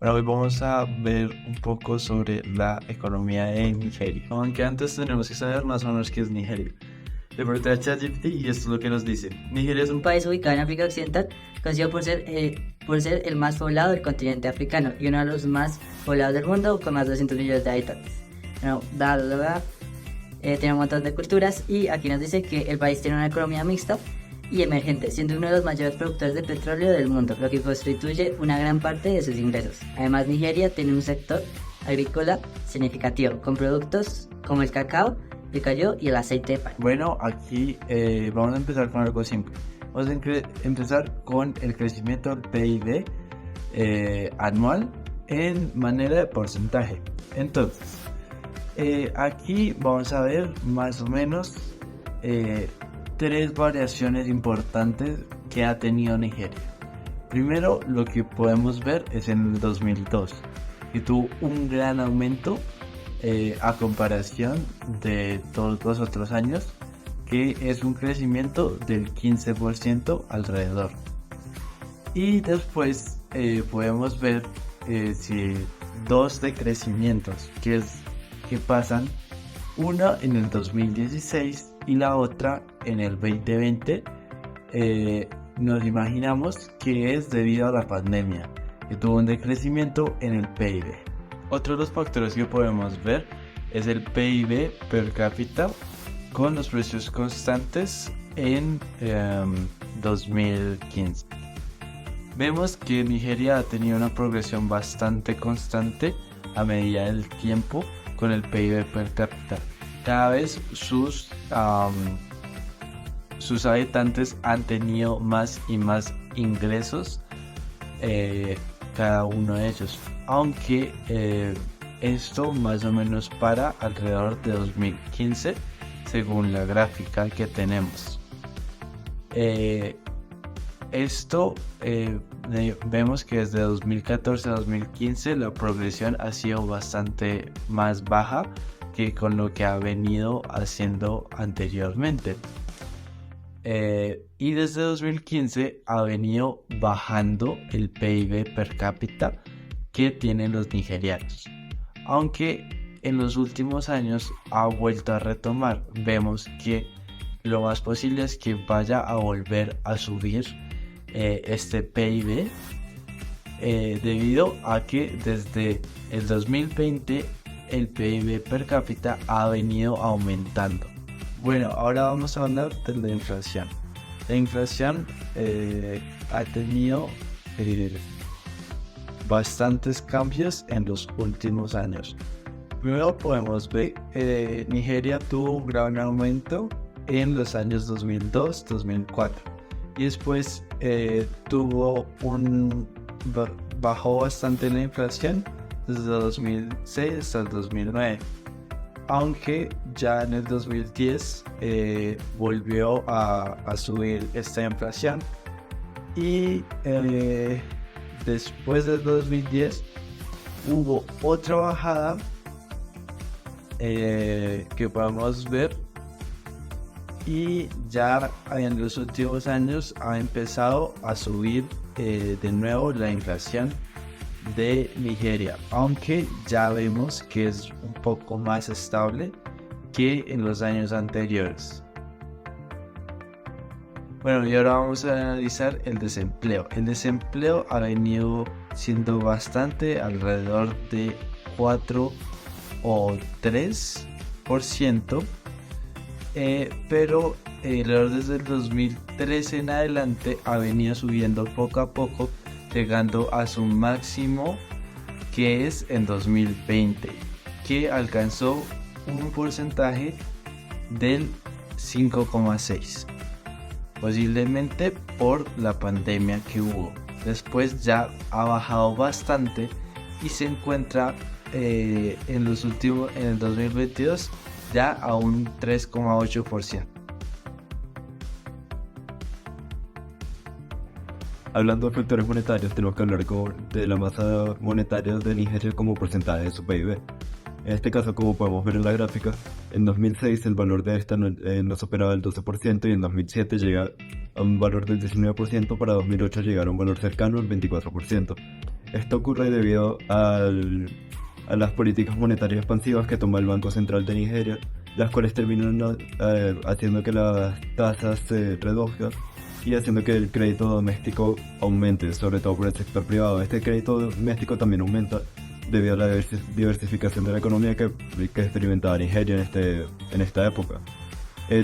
Bueno, hoy vamos a ver un poco sobre la economía de Nigeria. Aunque antes tenemos que saber más o menos qué es Nigeria. Le pregunté a ChatGPT y esto es lo que nos dice. Nigeria es un País ubicado en África Occidental, conocido por ser el más poblado del continente africano y uno de los más poblados del mundo, con más de 200 millones de habitantes. Bueno, tiene un montón de culturas y aquí nos dice que el país tiene una economía mixta y emergente, siendo uno de los mayores productores de petróleo del mundo, lo que constituye una gran parte de sus ingresos. Además, Nigeria tiene un sector agrícola significativo, con productos como el cacao, el cacao y el aceite de palma. Bueno, aquí vamos a empezar con algo simple. Vamos a empezar con el crecimiento del PIB anual en manera de porcentaje. Entonces, aquí vamos a ver más o menos tres variaciones importantes que ha tenido Nigeria. Primero, lo que podemos ver es en el 2002, que tuvo un gran aumento a comparación de todos los otros años, que es un crecimiento del 15% alrededor. Y después podemos ver dos decrecimientos que pasan, una en el 2016 y la otra en el 2020. Nos imaginamos que es debido a la pandemia, que tuvo un decrecimiento en el PIB. Otro de los factores que podemos ver es el PIB per cápita con los precios constantes en 2015. Vemos que Nigeria ha tenido una progresión bastante constante a medida del tiempo con el PIB per cápita. Cada vez sus habitantes han tenido más y más ingresos, cada uno de ellos, aunque esto más o menos para alrededor de 2015 según la gráfica que tenemos. Vemos que desde 2014 a 2015 la progresión ha sido bastante más baja que con lo que ha venido haciendo anteriormente. Y desde 2015 ha venido bajando el PIB per cápita que tienen los nigerianos, aunque en los últimos años ha vuelto a retomar. Vemos que lo más posible es que vaya a volver a subir este PIB, debido a que desde el 2020 el PIB per cápita ha venido aumentando. Bueno, ahora vamos a hablar de la inflación. La inflación ha tenido bastantes cambios en los últimos años. Primero podemos ver que Nigeria tuvo un gran aumento en los años 2002-2004 y después bajó bastante la inflación desde 2006 hasta el 2009. Aunque ya en el 2010 volvió a subir esta inflación y después del 2010 hubo otra bajada que podemos ver, y ya en los últimos años ha empezado a subir de nuevo la inflación de Nigeria, aunque ya vemos que es un poco más estable que en los años anteriores. Bueno, y ahora vamos a analizar el desempleo. El desempleo ha venido siendo bastante, alrededor de 4 o 3%, pero desde el 2013 en adelante ha venido subiendo poco a poco, llegando a su máximo, que es en 2020, que alcanzó un porcentaje del 5,6%, posiblemente por la pandemia que hubo. Después ya ha bajado bastante y se encuentra en el 2022 ya a un 3,8%. Hablando de factores monetarios, tenemos que hablar de la masa monetaria de Nigeria como porcentaje de su PIB. En este caso, como podemos ver en la gráfica, en 2006 el valor de esta no superaba el 12% y en 2007 llega a un valor del 19%, para 2008 llegar a un valor cercano al 24%. Esto ocurre debido a las políticas monetarias expansivas que toma el Banco Central de Nigeria, las cuales terminan haciendo que las tasas se reduzcan y haciendo que el crédito doméstico aumente, sobre todo por el sector privado. Este crédito doméstico también aumenta debido a la diversificación de la economía que experimentaba Nigeria en esta época,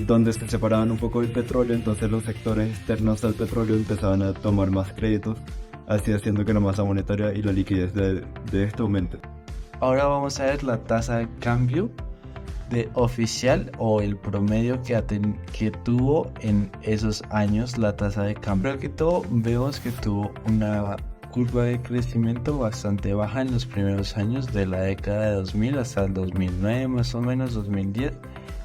donde se separaban un poco del petróleo. Entonces los sectores externos al petróleo empezaban a tomar más créditos, así haciendo que la masa monetaria y la liquidez de esto aumente. Ahora vamos a ver la tasa de cambio de oficial o el promedio que tuvo en esos años la tasa de cambio. Primero que todo vemos que tuvo una curva de crecimiento bastante baja en los primeros años de la década de 2000 hasta el 2009 más o menos, 2010,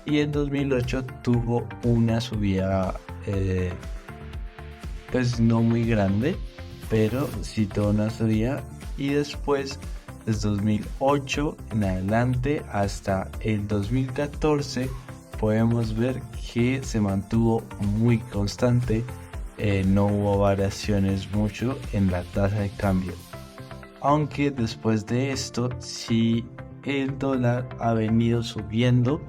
y en 2008 tuvo una subida pues no muy grande, pero sí tuvo una subida, y después desde 2008 en adelante hasta el 2014 podemos ver que se mantuvo muy constante. No hubo variaciones mucho en la tasa de cambio, aunque después de esto sí el dólar ha venido subiendo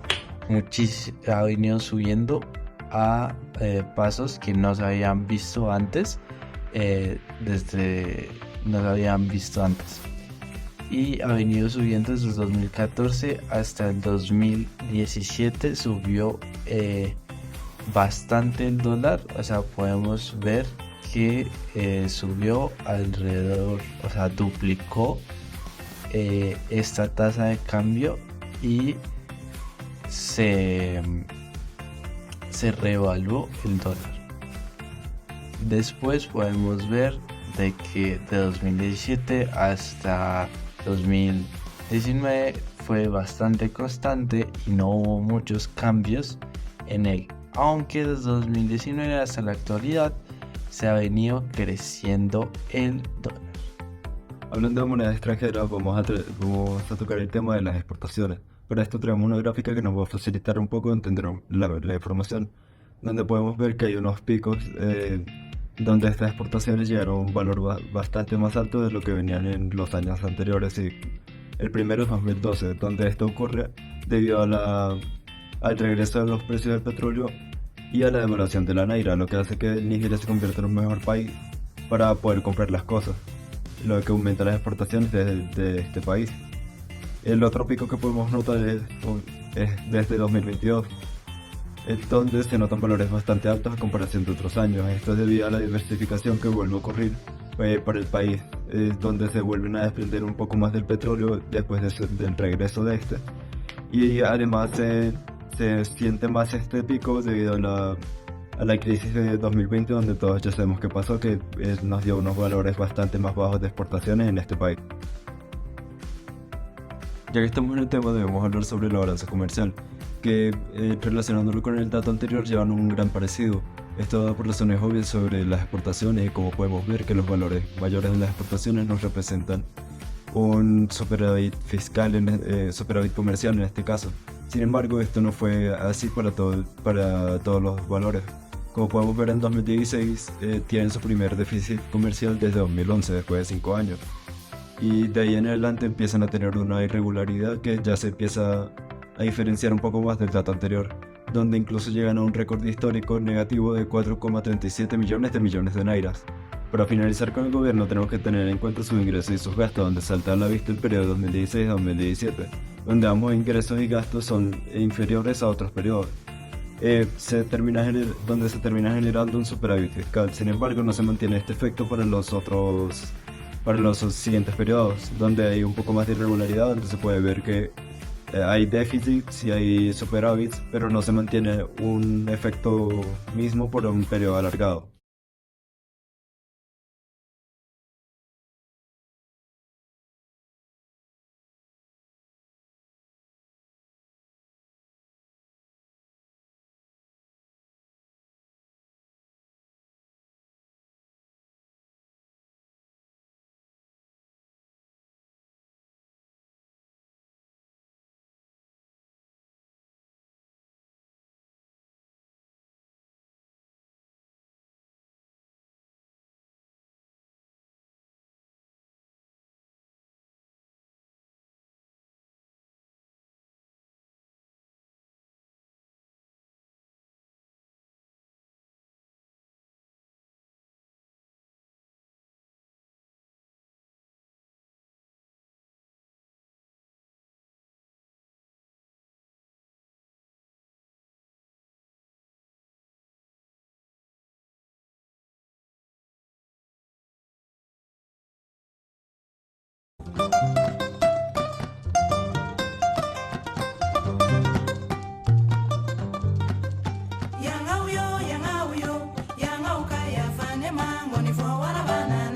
muchísimo, ha venido subiendo a pasos que no se habían visto antes, desde no se habían visto antes, y ha venido subiendo desde el 2014 hasta el 2017. Subió bastante el dólar, o sea, podemos ver que subió alrededor, o sea, duplicó esta tasa de cambio, y se revaluó el dólar. Después podemos ver de que de 2017 hasta 2019 fue bastante constante y no hubo muchos cambios en él, aunque desde 2019 hasta la actualidad se ha venido creciendo el dólar. Hablando de moneda extranjera, vamos a tocar el tema de las exportaciones. Para esto traemos una gráfica que nos va a facilitar un poco entender la información, donde podemos ver que hay unos picos donde estas exportaciones llegaron a un valor bastante más alto de lo que venían en los años anteriores. Y el primero es 2012, donde esto ocurre debido al regreso de los precios del petróleo y a la devaluación de la naira, lo que hace que Nigeria se convierta en un mejor país para poder comprar las cosas, lo que aumenta las exportaciones de este país. El otro pico que podemos notar es desde 2022, donde se notan valores bastante altos a comparación de otros años. Esto es debido a la diversificación que vuelve a ocurrir para el país, donde se vuelven a desprender un poco más del petróleo después del regreso de este. Y además se siente más este pico debido a la crisis de 2020, donde todos ya sabemos qué pasó, que nos dio unos valores bastante más bajos de exportaciones en este país. Ya que estamos en el tema, debemos hablar sobre la balanza comercial, que relacionándolo con el dato anterior llevan un gran parecido. Esto da por razones obvias sobre las exportaciones, y como podemos ver que los valores mayores de las exportaciones nos representan un superávit fiscal, superávit comercial en este caso. Sin embargo, esto no fue así para todos los valores. Como podemos ver, en 2016 tienen su primer déficit comercial desde 2011, después de 5 años. Y de ahí en adelante empiezan a tener una irregularidad que ya se empieza a diferenciar un poco más del dato anterior, donde incluso llegan a un récord histórico negativo de 4,37 millones de nairas. Para finalizar con el gobierno, tenemos que tener en cuenta sus ingresos y sus gastos, donde salta a la vista el periodo 2016-2017, donde ambos ingresos y gastos son inferiores a otros periodos, donde se termina generando un superávit fiscal. Sin embargo, no se mantiene este efecto para los siguientes periodos, donde hay un poco más de irregularidad, donde se puede ver que hay déficits y hay superávits, pero no se mantiene un efecto mismo por un periodo alargado. mango ni fo wala bana